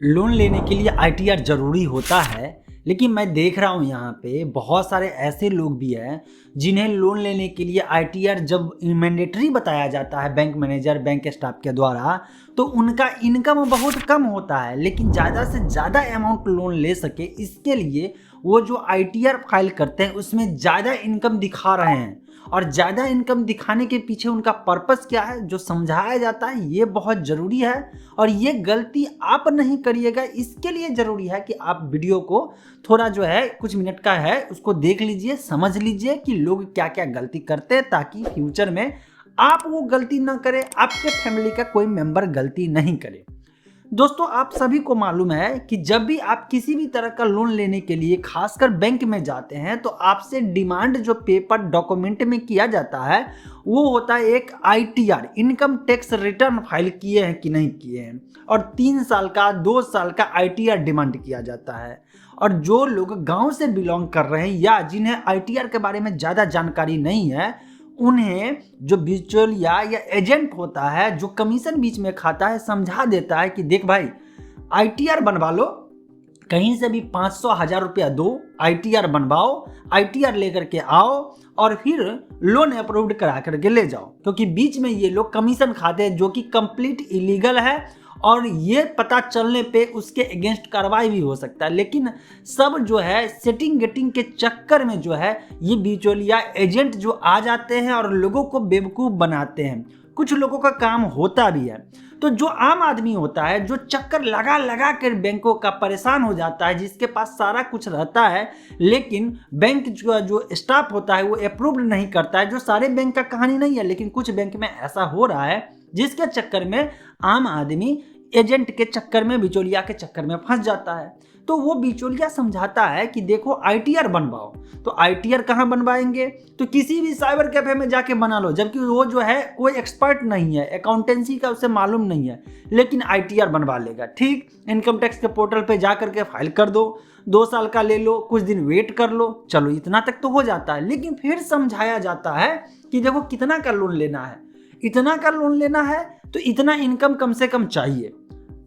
Loan लेने के लिए आईटीआर ज़रूरी होता है, लेकिन मैं देख रहा हूँ यहाँ पे बहुत सारे ऐसे लोग भी हैं जिन्हें लोन लेने के लिए आईटीआर जब मैंडेटरी बताया जाता है बैंक मैनेजर, बैंक स्टाफ के द्वारा, तो उनका इनकम बहुत कम होता है। लेकिन ज़्यादा से ज़्यादा अमाउंट लोन ले सके इसके लिए वो जो आईटीआर फाइल करते हैं उसमें ज़्यादा इनकम दिखा रहे हैं। और ज़्यादा इनकम दिखाने के पीछे उनका पर्पस क्या है जो समझाया जाता है, ये बहुत ज़रूरी है। और ये गलती आप नहीं करिएगा, इसके लिए ज़रूरी है कि आप वीडियो को थोड़ा जो है कुछ मिनट का है उसको देख लीजिए, समझ लीजिए कि लोग क्या क्या गलती करते हैं, ताकि फ्यूचर में आप वो गलती ना करें, आपके फैमिली का कोई मेंबर गलती नहीं करे। दोस्तों, आप सभी को मालूम है कि जब भी आप किसी भी तरह का लोन लेने के लिए खासकर बैंक में जाते हैं तो आपसे डिमांड जो पेपर डॉक्यूमेंट में किया जाता है वो होता है एक ITR, income tax return file किए हैं कि नहीं किए हैं, और 3 साल का 2 साल का आईटीआर डिमांड किया जाता है। और जो लोग गांव से बिलोंग कर रहे हैं या जिन्हें आईटीआर के बारे में ज़्यादा जानकारी नहीं है, उन्हें जो बिचौलिया या एजेंट होता है जो कमीशन बीच में खाता है समझा देता है कि देख भाई, आईटीआर बनवा लो, कहीं से भी 500-1000 रुपया दो, आईटीआर बनवाओ, आईटीआर लेकर के आओ और फिर लोन अप्रूव्ड करा करके ले जाओ। क्योंकि बीच में ये लोग कमीशन खाते हैं जो कि कंप्लीट इलीगल है और ये पता चलने पे उसके अगेंस्ट कार्रवाई भी हो सकता है। लेकिन सब जो है सेटिंग गेटिंग के चक्कर में जो है ये बिचौलिया एजेंट जो आ जाते हैं और लोगों को बेवकूफ़ बनाते हैं। कुछ लोगों का काम होता भी है। तो जो आम आदमी होता है जो चक्कर लगा लगा कर बैंकों का परेशान हो जाता है, जिसके पास सारा कुछ रहता है लेकिन बैंक जो स्टाफ होता है वो अप्रूव्ड नहीं करता है। जो सारे बैंक का कहानी नहीं है, लेकिन कुछ बैंक में ऐसा हो रहा है जिसके चक्कर में आम आदमी एजेंट के चक्कर में, बिचौलिया के चक्कर में फंस जाता है। तो वो बिचौलिया समझाता है कि देखो आईटीआर बनवाओ, तो आईटीआर कहाँ बनवाएंगे, तो किसी भी साइबर कैफे में जाके बना लो, जबकि वो जो है कोई एक्सपर्ट नहीं है, अकाउंटेंसी का उसे मालूम नहीं है, लेकिन आईटीआर बनवा लेगा। ठीक, इनकम टैक्स के पोर्टल पे जा करके फाइल कर दो, 2 साल का ले लो, कुछ दिन वेट कर लो, चलो इतना तक तो हो जाता है। लेकिन फिर समझाया जाता है कि देखो कितना का लोन लेना है, इतना का लोन लेना है तो इतना इनकम कम से कम चाहिए,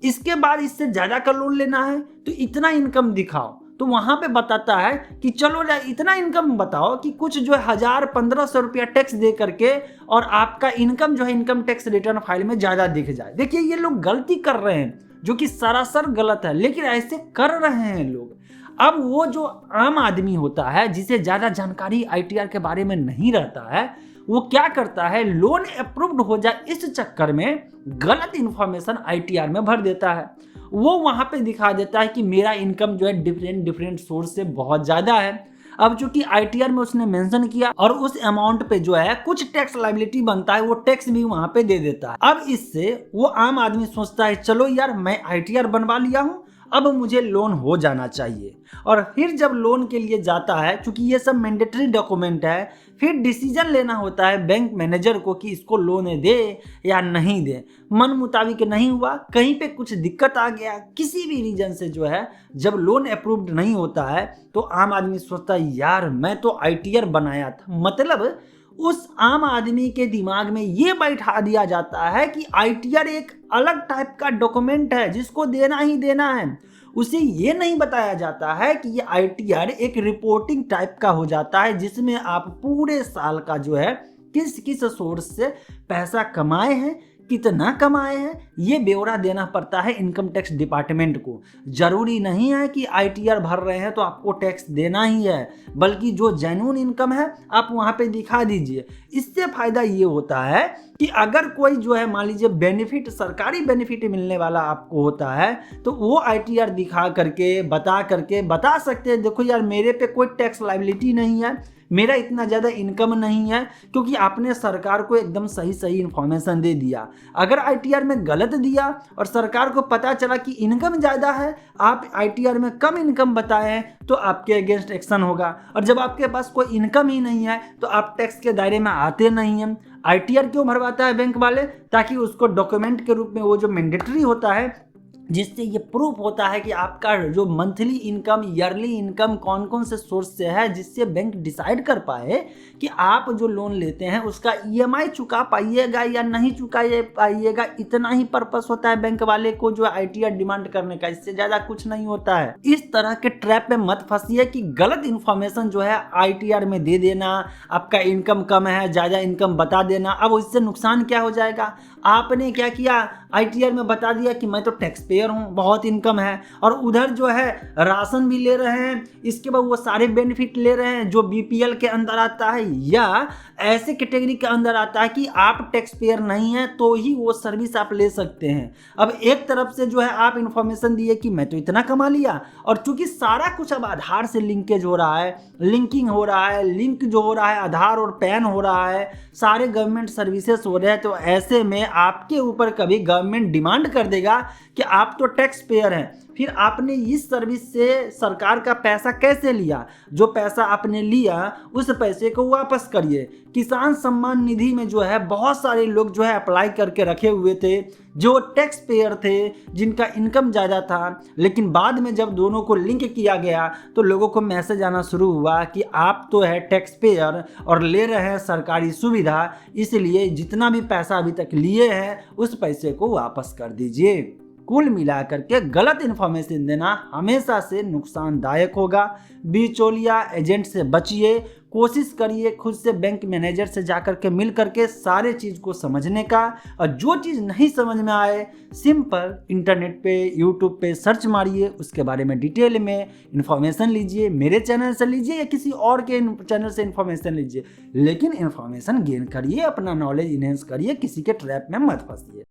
इसके बाद इससे ज़्यादा का लोन लेना है तो इतना इनकम दिखाओ। तो वहाँ पे बताता है कि चलो इतना इनकम बताओ कि कुछ जो है 1000-1500 रुपया टैक्स दे करके और आपका इनकम जो है इनकम टैक्स रिटर्न फाइल में ज़्यादा दिख जाए। देखिए ये लोग गलती कर रहे हैं जो कि सरासर गलत है, लेकिन ऐसे कर रहे हैं लोग। अब वो जो आम आदमी होता है जिसे ज़्यादा जानकारी आईटीआर के बारे में नहीं रहता है, वो क्या करता है, लोन अप्रूव्ड हो जाए इस चक्कर में गलत इन्फॉर्मेशन आईटीआर में भर देता है। वो वहां पे दिखा देता है कि मेरा इनकम जो है डिफरेंट सोर्स से बहुत ज़्यादा है। अब चूंकि आईटीआर में उसने मेंशन किया और उस अमाउंट पे जो है कुछ टैक्स लायबिलिटी बनता है, वो टैक्स भी वहां पे दे देता है। अब इससे वो आम आदमी सोचता है चलो यार मैं आईटीआर बनवा लिया हूँ, अब मुझे लोन हो जाना चाहिए। और फिर जब लोन के लिए जाता है, क्योंकि ये सब मैंडेटरी डॉक्यूमेंट है, फिर डिसीजन लेना होता है बैंक मैनेजर को कि इसको लोन दे या नहीं दे। मन मुताबिक नहीं हुआ, कहीं पे कुछ दिक्कत आ गया, किसी भी रीजन से जो है जब लोन अप्रूव्ड नहीं होता है तो आम आदमी सोचता है यार मैं तो आईटीआर बनाया था। मतलब उस आम आदमी के दिमाग में ये बैठा दिया जाता है कि आईटीआर एक अलग टाइप का डॉक्यूमेंट है जिसको देना ही देना है। उसे ये नहीं बताया जाता है कि ये आईटीआर एक रिपोर्टिंग टाइप का हो जाता है जिसमें आप पूरे साल का जो है किस किस सोर्स से पैसा कमाए हैं, कितना कमाए हैं, ये ब्यौरा देना पड़ता है इनकम टैक्स डिपार्टमेंट को। जरूरी नहीं है कि आईटीआर भर रहे हैं तो आपको टैक्स देना ही है, बल्कि जो जेन्युइन इनकम है आप वहाँ पे दिखा दीजिए। इससे फायदा ये होता है कि अगर कोई जो है मान लीजिए बेनिफिट, सरकारी बेनिफिट मिलने वाला आपको होता है तो वो आईटीआर दिखा करके बता सकते हैं देखो यार मेरे पे कोई टैक्स लायबिलिटी नहीं है, मेरा इतना ज़्यादा इनकम नहीं है, क्योंकि आपने सरकार को एकदम सही इन्फॉर्मेशन दे दिया। अगर आईटीआर में गलत दिया और सरकार को पता चला कि इनकम ज़्यादा है, आप आईटीआर में कम इनकम बताएं तो आपके अगेंस्ट एक्शन होगा। और जब आपके पास कोई इनकम ही नहीं है तो आप टैक्स के दायरे में आते नहीं हैं। आईटीआर क्यों भरवाता है बैंक वाले, ताकि उसको डॉक्यूमेंट के रूप में वो जो मैंडेटरी होता है जिससे ये प्रूफ होता है कि आपका जो मंथली इनकम, ईयरली इनकम कौन कौन से सोर्स से है, जिससे बैंक डिसाइड कर पाए कि आप जो लोन लेते हैं उसका ईएमआई चुका पाइएगा या नहीं चुका पाइएगा। इतना ही पर्पस होता है बैंक वाले को जो आईटीआर डिमांड करने का, इससे ज़्यादा कुछ नहीं होता है। इस तरह के ट्रैप में मत फंसिए कि गलत इन्फॉर्मेशन जो है आईटीआर में दे देना, आपका इनकम कम है, ज़्यादा इनकम बता देना। अब इससे नुकसान क्या हो जाएगा? आपने क्या किया, आईटीआर में बता दिया कि मैं तो टैक्स पेयर हूँ, बहुत इनकम है, और उधर जो है राशन भी ले रहे हैं, इसके बाद वो सारे बेनिफिट ले रहे हैं जो बीपीएल के अंदर आता है या ऐसे कैटेगरी के अंदर आता है कि आप टैक्स पेयर नहीं हैं तो ही वो सर्विस आप ले सकते हैं। अब एक तरफ से जो है आप इन्फॉर्मेशन दिए कि मैं तो इतना कमा लिया, और चूंकि सारा कुछ अब आधार से लिंकेज हो रहा है, लिंकिंग हो रहा है, लिंक जो हो रहा है आधार और पैन हो रहा है, सारे गवर्नमेंट सर्विसेज हो रहे हैं, तो ऐसे में आपके ऊपर कभी गवर्नमेंट डिमांड कर देगा कि आप तो टैक्स पेयर हैं, फिर आपने इस सर्विस से सरकार का पैसा कैसे लिया? जो पैसा आपने लिया उस पैसे को वापस करिए। किसान सम्मान निधि में जो है बहुत सारे लोग जो है अप्लाई करके रखे हुए थे जो टैक्स पेयर थे, जिनका इनकम ज़्यादा था, लेकिन बाद में जब दोनों को लिंक किया गया तो लोगों को मैसेज आना शुरू हुआ कि आप तो है टैक्स पेयर और ले रहे हैं सरकारी सुविधा, इसलिए जितना भी पैसा अभी तक लिए हैं उस पैसे को वापस कर दीजिए। कुल मिलाकर के गलत इन्फॉर्मेशन देना हमेशा से नुकसानदायक होगा। बिचौलिया एजेंट से बचिए, कोशिश करिए खुद से बैंक मैनेजर से जाकर के मिल करके सारे चीज़ को समझने का, और जो चीज़ नहीं समझ में आए सिंपल इंटरनेट पे, यूट्यूब पे सर्च मारिए, उसके बारे में डिटेल में इन्फॉर्मेशन लीजिए। मेरे चैनल से लीजिए या किसी और के चैनल से इन्फॉर्मेशन लीजिए, लेकिन इन्फॉर्मेशन गेन करिए, अपना नॉलेज इनहेंस करिए, किसी के ट्रैप में मत फंसिए।